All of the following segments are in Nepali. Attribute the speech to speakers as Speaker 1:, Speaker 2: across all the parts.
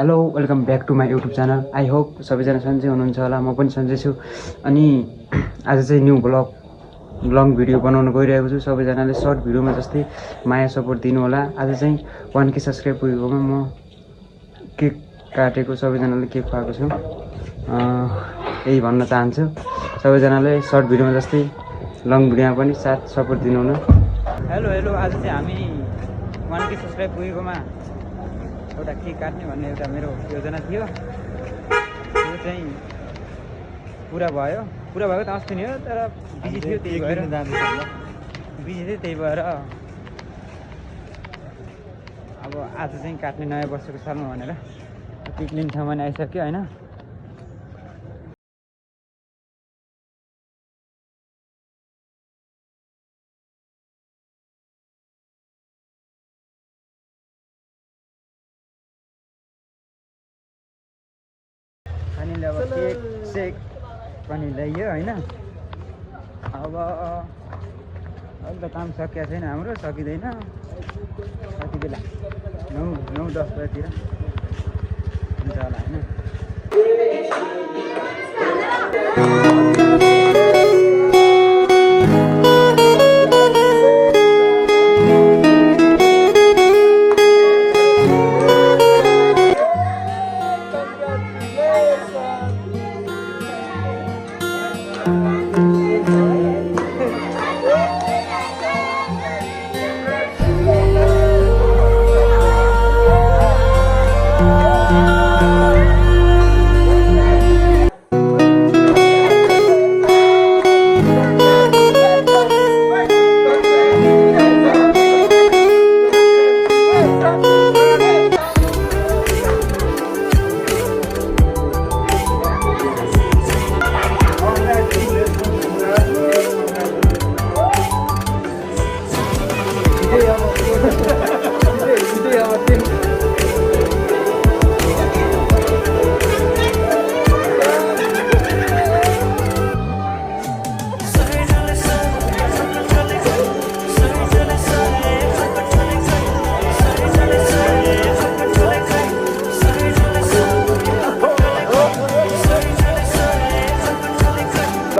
Speaker 1: Hello welcome back to my YouTube channel. I hope सबैजना सन्चै हुनुहुन्छ होला। म पनि सन्चै छु। अनि आज चाहिँ न्यू लङ भिडियो बनाउन गइरहेको छु। सबैजनाले सर्ट भिडियोमा जस्तै माया सपोर्ट दिनु होला। आज चाहिँ 1K सब्सक्राइब पुगेकोमा म केक काटेको, सबैजनाले केक खुवाएको छु। यही भन्न चाहन्छु, सबैजनाले सर्ट भिडियोमा जस्तै लङ भिडियोमा पनि साथ सपोर्ट दिनु हुन। हेलो आज चाहिँ हामी 1K सब्सक्राइब पुगेकोमा एउटा केक काट्ने भन्ने एउटा मेरो योजना थियो। त्यो चाहिँ पुरा भएको त अस्ति नै हो, तर बिजी थियो, त्यही भएर अब आज चाहिँ काट्ने नयाँ वर्षको सालमा भनेर केक लिने ठाउँमा नि आइसक्यो होइन। खानेले अब केक सेक पनि ल्याइयो होइन। अब अहिले त काम सकिएको छैन, हाम्रो सकिँदैन। कति बेला 9-10 बजीतिर हुन्छ होला होइन।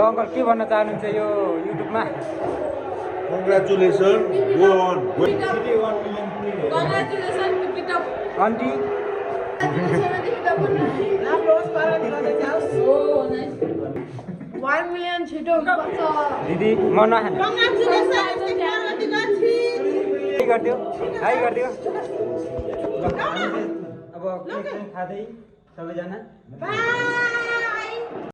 Speaker 1: अंकल के भन्न चाहनुहुन्छ यो युट्युबमा?
Speaker 2: Congratulations, go on.
Speaker 3: Congratulations, keep it up.
Speaker 1: Aunty
Speaker 3: Oh, nice. 1 million छिटो हुनुपर्छ।
Speaker 1: दिदी म नखाने गरिदियो हाई गरिदियो। अब केक चाहिँ खाँदै सबैजना